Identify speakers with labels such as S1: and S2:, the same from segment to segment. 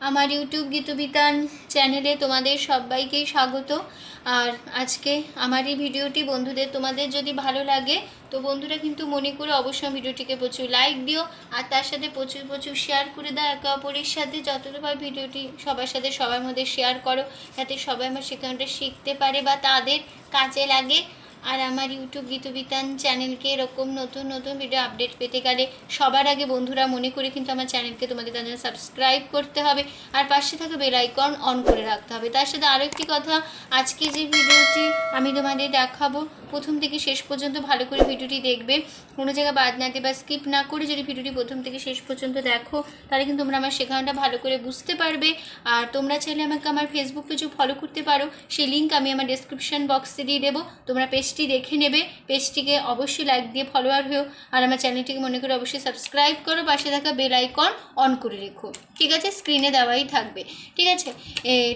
S1: আমার ইউটিউব গীতবিতান চ্যানেলে তোমাদের সবাইকেই স্বাগত। আর আজকে আমার এই ভিডিওটি বন্ধুদের তোমাদের যদি ভালো লাগে তো বন্ধুরা কিন্তু মনে করে অবশ্যই ভিডিওটিকে প্রচুর লাইক দিও, আর তার সাথে প্রচুর প্রচুর শেয়ার করে দাও একে অপরের সাথে। যতটা ভিডিওটি সবার সাথে সবার মধ্যে শেয়ার করো যাতে সবাই আমার সেখানটা শিখতে পারে বা তাদের কাজে লাগে। আর আমার ইউটিউব গীতবিতান চ্যানেলকে এরকম নতুন নতুন ভিডিও আপডেট পেতে গেলে সবার আগে বন্ধুরা মনে করে কিন্তু আমার চ্যানেলকে তোমাদের তার জন্য সাবস্ক্রাইব করতে হবে আর পাশে থাকা বেল আইকন অন করে রাখতে হবে। তার সাথে আরও একটি কথা, আজকে যে ভিডিওটি আমি তোমাদের দেখাবো প্রথম থেকে শেষ পর্যন্ত ভালো করে ভিডিওটি দেখবে, কোনো জায়গায় বাদ না দিয়ে বা স্কিপ না করে যদি ভিডিওটি প্রথম থেকে শেষ পর্যন্ত দেখো তাহলে কিন্তু তোমরা আমার শেখানোটা ভালো করে বুঝতে পারবে। আর তোমরা চাইলে আমাকে আমার ফেসবুক পেজও ফলো করতে পারো, সেই লিঙ্ক আমি আমার ডেসক্রিপশন বক্সে দিয়ে দেবো। তোমরা পেজটি দেখে নেবে, পেজটিকে অবশ্যই লাইক দিয়ে ফলোয়ার হও আর আমার চ্যানেলটিকে মনে করে অবশ্যই সাবস্ক্রাইব করো, পাশে থাকা বেল আইকন অন করে রেখো, ঠিক আছে? স্ক্রিনে দেওয়াই থাকবে, ঠিক আছে?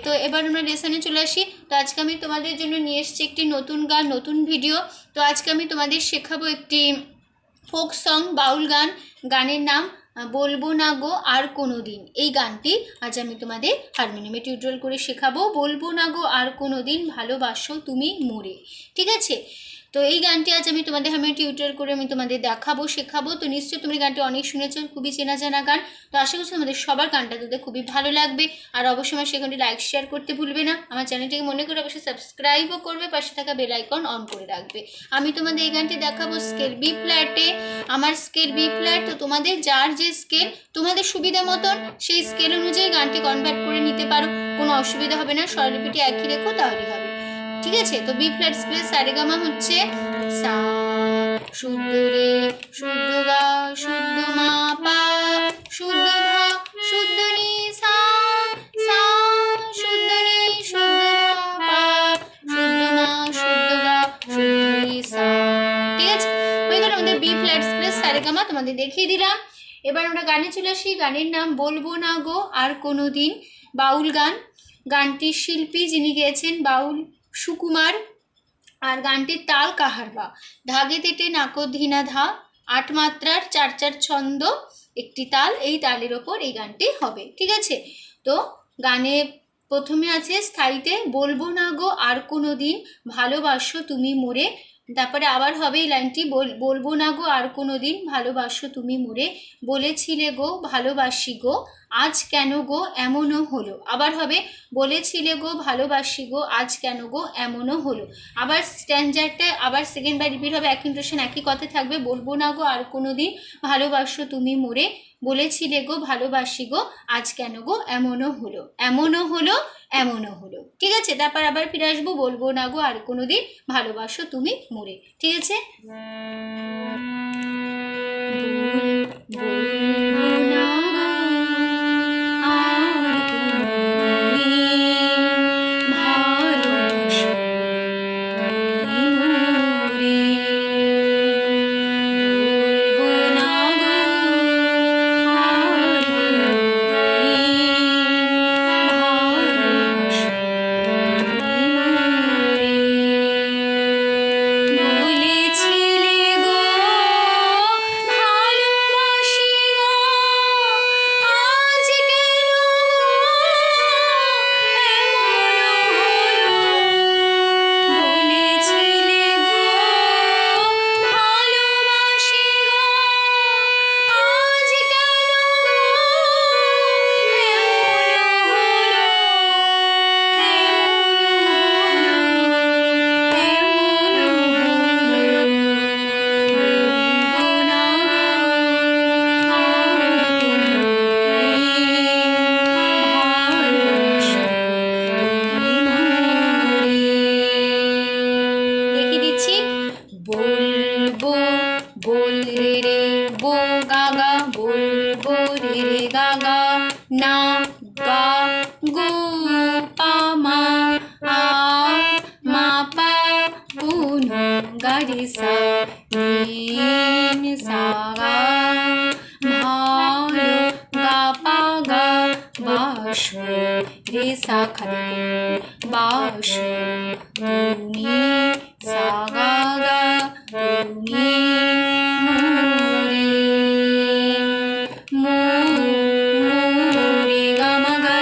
S1: তো এবার আমরা লেসনে চলে আসি। তো আজকে আমি তোমাদের জন্য নিয়ে এসেছি একটি নতুন গান, নতুন ভিডিও। তো আজকে আমি তোমাদের শেখাবো একটি ফোক সং, বাউল গান। গানের নাম বলবো না গো আর কোনো দিন। এই গানটি আজ আমি তোমাদের হারমোনিয়ামে টিউটোরিয়াল করে শেখাবো। বলবো না গো আর কোনো দিন, ভালোবাসো তুমি মোরে, ঠিক আছে? তো এই গানটি আজ আমি তোমাদের হারমোনিয়াম টিউটোরিয়াল করে আমি তোমাদের দেখাবো, শেখাবো। তো নিশ্চয়ই তুমি গানটি অনেক শুনেছো, খুবই চেনা জানা গান। তো আশা করছি তোমাদের সবার গানটা তোদের খুবই ভালো লাগবে। আর অবশ্যই আমার সেখানটি লাইক শেয়ার করতে ভুলবে না, আমার চ্যানেলটিকে মনে করে অবশ্যই সাবস্ক্রাইবও করবে, পাশে থাকা বেল আইকন অন করে রাখবে। আমি তোমাদের এই গানটি দেখাবো স্কেল বি ফ্ল্যাটে। আমার স্কেল বি ফ্ল্যাট, তো তোমাদের যার যে স্কেল তোমাদের সুবিধা মতন সেই স্কেল অনুযায়ী গানটি কনভার্ট করে নিতে পারো, কোনো অসুবিধা হবে না। স্বরলিপিটি একই রেখো তাহলেই হবে, ঠিক আছে? তো বি ফ্ল্যাট স্কেল সারেগামা হচ্ছে সা, শুদ্ধ রে, শুদ্ধ গা, শুদ্ধ মা পা, শুদ্ধ ধা, শুদ্ধ নি সা, সা শুদ্ধ রে, শুদ্ধ ধা পা, শুদ্ধ মা, শুদ্ধ গা, শুদ্ধ নি সা, ঠিক আছে? হয়ে গেল আমাদের বি ফ্ল্যাট স্কেল সারেগামা, তোমাদের দেখিয়ে দিলাম। এবার আমরা গানে চলে আসি। গানের নাম বলবো না গো আর কোনো দিন, বাউল গান। গানটির শিল্পী যিনি গেয়েছেন বাউল সুকুমার, আর গানটির তাল কাহারবা। ধাগে তেটে নাকোধিনা ধা, 8 মাত্রার 4 ছন্দ, একটি তাল। এই তালের ওপর এই গানটি হবে, ঠিক আছে? তো গানে প্রথমে আছে স্থায়ীতে বলবো না গো আর কোনো দিন, ভালোবাসো তুমি মোরে। তারপরে আবার হবে এই লাইনটি, বলবো না গো আর কোনো দিন, ভালোবাসো তুমি মোরে। বলেছিলে গো ভালোবাসি গো, আজ কেন গো এমনও হলো। আবার হবে বলেছিলে গো ভালোবাসি গো, আজ কেন গো এমনও হলো। আবার স্ট্যান্ডারটা আবার সেকেন্ড বার রিপিট হবে, একই ইন্টোনেশন একই কথা থাকবে। বলবো না গো আর কোনো দিন, ভালোবাসো তুমি মোরে। বলেছিলে গো ভালোবাসি গো, আজ কেন গো এমনও হলো, এমনও হলো, এমনও হলো, ঠিক আছে? তারপর আবার ফিরে আসবো, বলবো না গো আর কোনো দিন, ভালোবাসো তুমি মোরে, ঠিক আছে? বলবো, বল রে রে বো গা গা, বলবো রে রে গা গা, না গা গো পা মা, আ মা পা পুন গা রে সা, নি সা গা, ভালো গা পা গা, বাসো রে সা খালি বাসো তুমি, সা গা গা তুমি মোরে, মোরে গা মা গা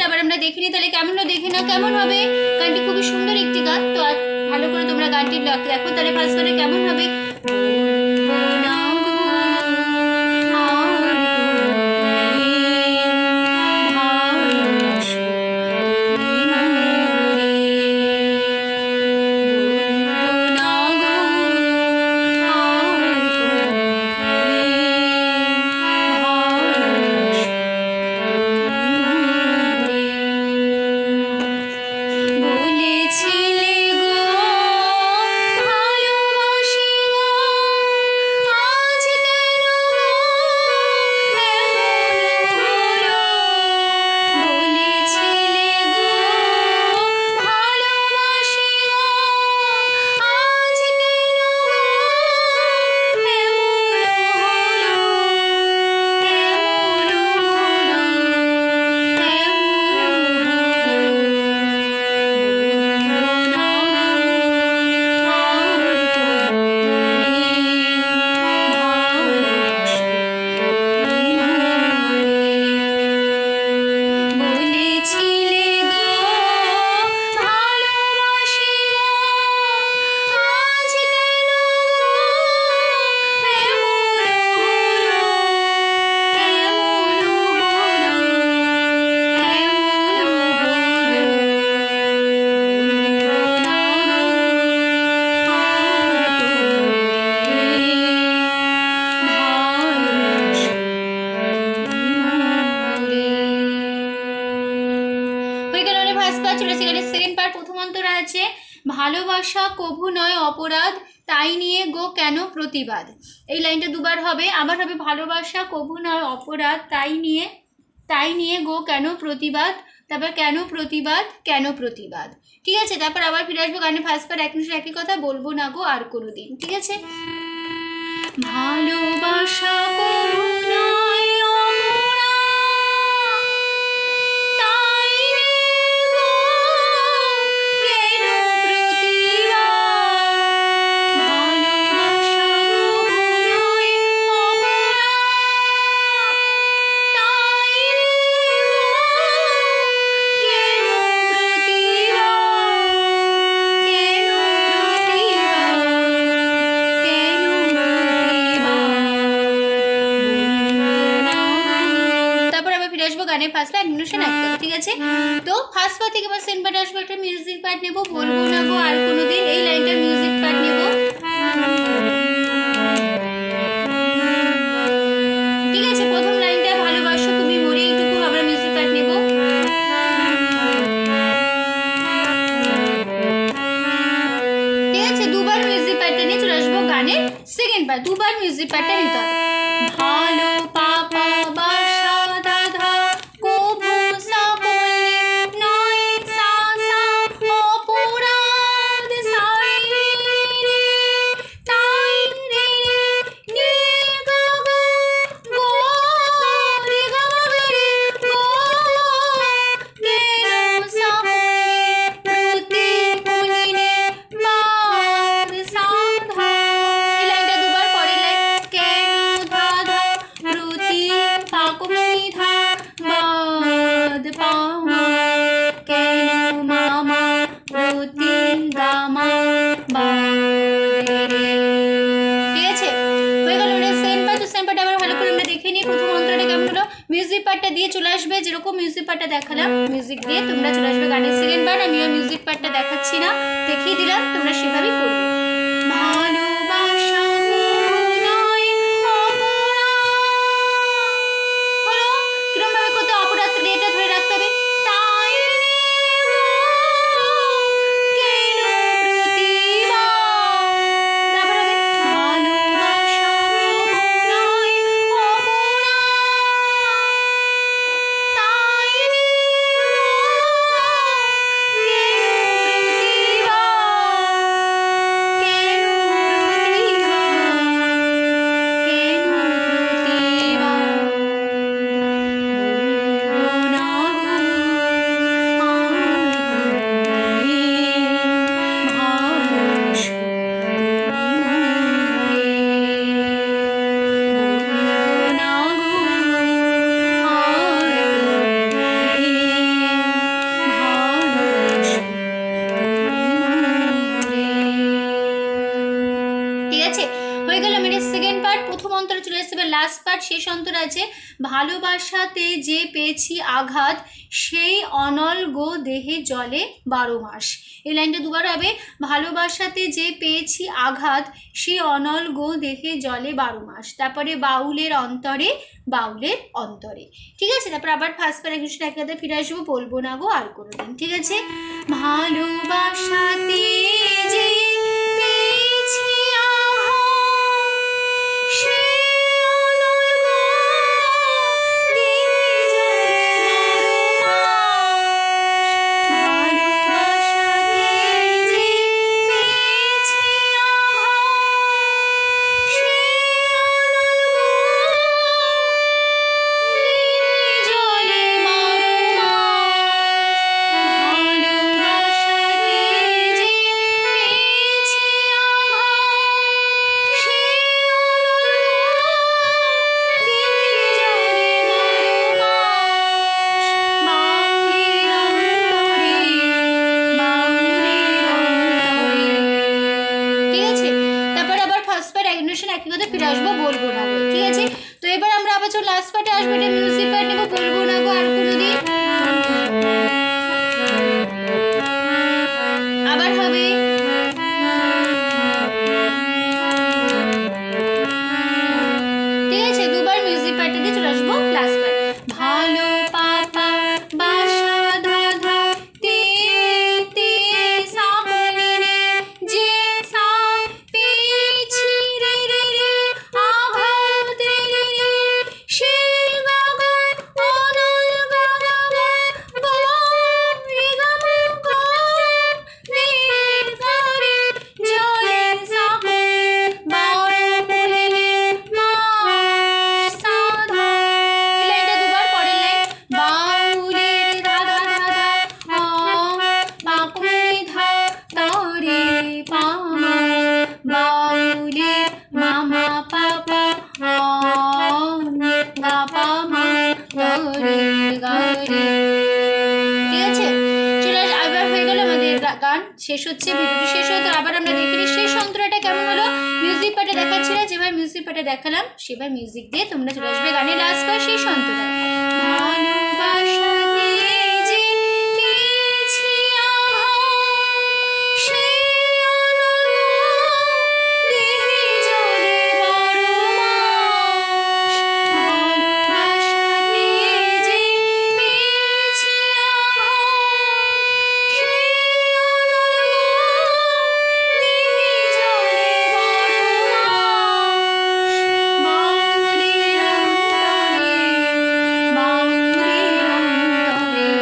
S1: আবার আমরা দেখে নিই তাহলে কেমন দেখে না কেমন হবে। গানটি খুবই সুন্দর একটি গান, তো ভালো করে তোমরা গানটি দেখো তাহলে ফার্স্ট বারে কেমন হবে। ভালোবাসা কভু নয় অপরাধ, তাই নিয়ে গো কেন প্রতিবাদ। এই লাইনটা দুবার হবে, আবার হবে ভালোবাসা কভু নয় অপরাধ, তাই নিয়ে গো কেন প্রতিবাদ, তারপর কেন প্রতিবাদ কেন প্রতিবাদ। ঠিক আছে, তারপর আবার ফিরে আসবো গানে ফার্স্ট পার্ট একই কথা, বলবো না গো আর কোনো দিন। ঠিক আছে, ভালোবাসা কভু নয় গানের ফার্স্ট লাইন ইন্ট্রোডাকশন একদম। ঠিক আছে, তো ফার্স্ট পার্ট থেকে সেকেন্ড পার্ট আসবো, একটা মিউজিক পার্ট নেব, বলবো না গো আর কোনোদিন, এই লাইনটার মিউজিক পার্ট নেব। ঠিক আছে, প্রথম লাইনটা ভালোবাসো তুমি মরে, এইটুকু আমরা মিউজিক পার্ট নেব। ঠিক আছে, দুবার মিউজিক পার্টটা নিয়ে চলে আসবো গানের সেকেন্ড পার্ট, দুবার মিউজিক পার্টটা নিতে হবে। ভালো পাপা বাসা দিয়ে চলে আসবে, যেরকম মিউজিক পার্টটা দেখালাম মিউজিক দিয়ে তোমরা চলে আসবে গানের সেকেন্ড পার্ট। আমি মিউজিক পার্টটা দেখাচ্ছি না, দেখিয়ে দিলাম, তোমরা সেভাবেই করবে। ভালোবাসা হলো কিরম ভাবে করতে, অপরাধ এটা ধরে রাখতে হবে। ফার্স্ট পার্ট শেষ অন্তর আছে, ভালোবাসাতে যে পেয়েছি আঘাত সেই অনল গো দেহে জলে 12 মাস। এই লাইনটা দুবার হবে, ভালোবাসাতে যে পেয়েছি আঘাত সেই অনল গো দেহে জলে 12 মাস। তারপরে বাউলের অন্তরে, বাউলের অন্তরে। ঠিক আছে, তারপর আবার ফার্স্ট পার্ট একটু একসাথে ফিরে আসবো, বলবো না গো আর কোনোদিন। ঠিক আছে, ভালোবাসাতে যে পেয়েছি একই কথা ফিরে আসবো, বলবো না গো। ঠিক আছে, তো এবার আমরা আবার চলো লাস্ট পার্টে আসবো, এটা মিউজিক পার্ট নেবো, বলবো না গো আর কোনোদিন। আবার হবে ঠিক আছে, দুবার মিউজিক পার্টে দিয়ে চলে আসবো লাস্ট পার্ট। ভালো পাপা বাসা ধাধা তে তে সা রে রে যে সা পেয়েছি রে রে রে আঘাত রে রে রে সে গা গা অনল গা গা গা গা রে গা মা গা রে গা রে জলে সা বারো বলে রে মা সা ধা। এই লাইনটা দুবার, পরের লাইন বাউলের ধা ধা ধা ধা পাকুনি ধা তরে পামা বাউলে মামা পাপা গা পামা তরে গারে। ঠিক আছে, চলে আবার হয়ে গেল আমাদের গান শেষ হচ্ছে, ভিডিওটি শেষ হতো। আবার আমরা দেখে নিই শেষ অন্তরাটা কেমন হলো। মিউজিক পার্টে দেখাচ্ছি না, যেভাবে মিউজিক পার্টে দেখালাম সেভাবে মিউজিক দিয়ে তোমরা চলে আসবে গানের লাস্ট পার্ট শেষ অন্তরা। ভালোবাসাতে যে পেয়েছি আঘাত সেই অনল দেহে জলে 12 মাস। ভালোবাসাতে যে পেয়েছি আঘাত সেই অনল দেহে জলে 12 মাস। বাউলের অন্তরে, বাউলের অন্তরে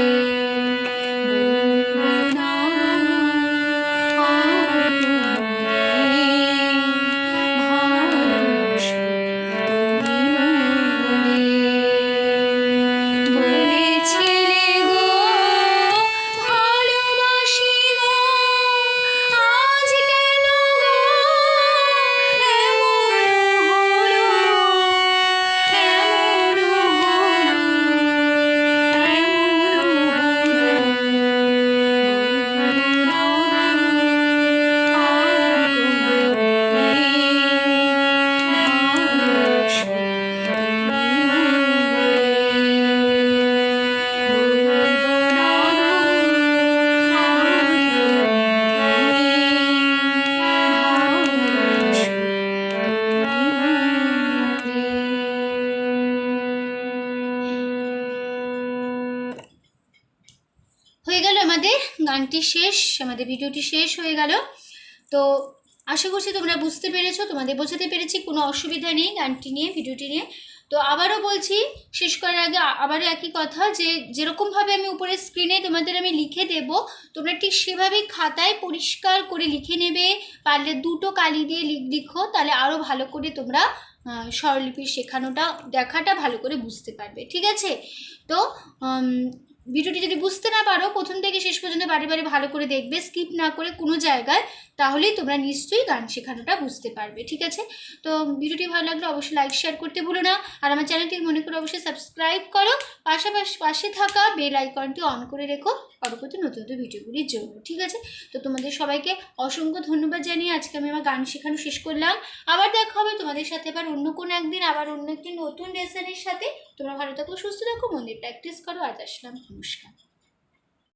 S1: বলেছিলে গো ভালোবাসি গো, আজ কেন গো হয়ে গেল আমাদের গানটি শেষ, আমাদের ভিডিওটি শেষ হয়ে গেল। তো আশা করছি তোমরা বুঝতে পেরেছো, তোমাদের বোঝাতে পেরেছি, কোনো অসুবিধা নেই গানটি নিয়ে, ভিডিওটি নিয়ে। তো আবারও বলছি শেষ করার আগে আবারও একই কথা, যে যেরকমভাবে আমি উপরে স্ক্রিনে তোমাদের আমি লিখে দেব, তোমরা ঠিক সেভাবেই খাতায় পরিষ্কার করে লিখে নেবে। পারলে দুটো কালি দিয়ে লিখো, তাহলে আরও ভালো করে তোমরা স্বরলিপি শেখানোটা দেখাটা ভালো করে বুঝতে পারবে। ঠিক আছে, তো ভিডিওটি যদি বুঝতে না পারো প্রথম থেকে শেষ পর্যন্ত বারে বারে ভালো করে দেখবে, স্কিপ না করে কোনো জায়গায়, তাহলেই তোমরা নিশ্চয়ই গান শেখানোটা বুঝতে পারবে। ঠিক আছে? তো ভিডিওটি ভালো লাগলে অবশ্যই লাইক শেয়ার করতে ভুলো না। আর আমার চ্যানেলটি মনে করে অবশ্যই সাবস্ক্রাইব করো, পাশাপাশি পাশে থাকা বেল আইকনটি অন করে রেখো পরবর্তী নতুন নতুন ভিডিওগুলির জন্য। ঠিক আছে? তো তোমাদের সবাইকে অসংখ্য ধন্যবাদ জানিয়ে আজকে আমি আমার গান শেখানো শেষ করলাম। আবার দেখা হবে তোমাদের সাথে আবার অন্য কোনো একদিন, আবার অন্য একটি নতুন লেসনের সাথে। তোমরা ভালো থাকো, সুস্থ থাকো, মন্দির প্র্যাকটিস করো। আজ আসলাম, নমস্কার।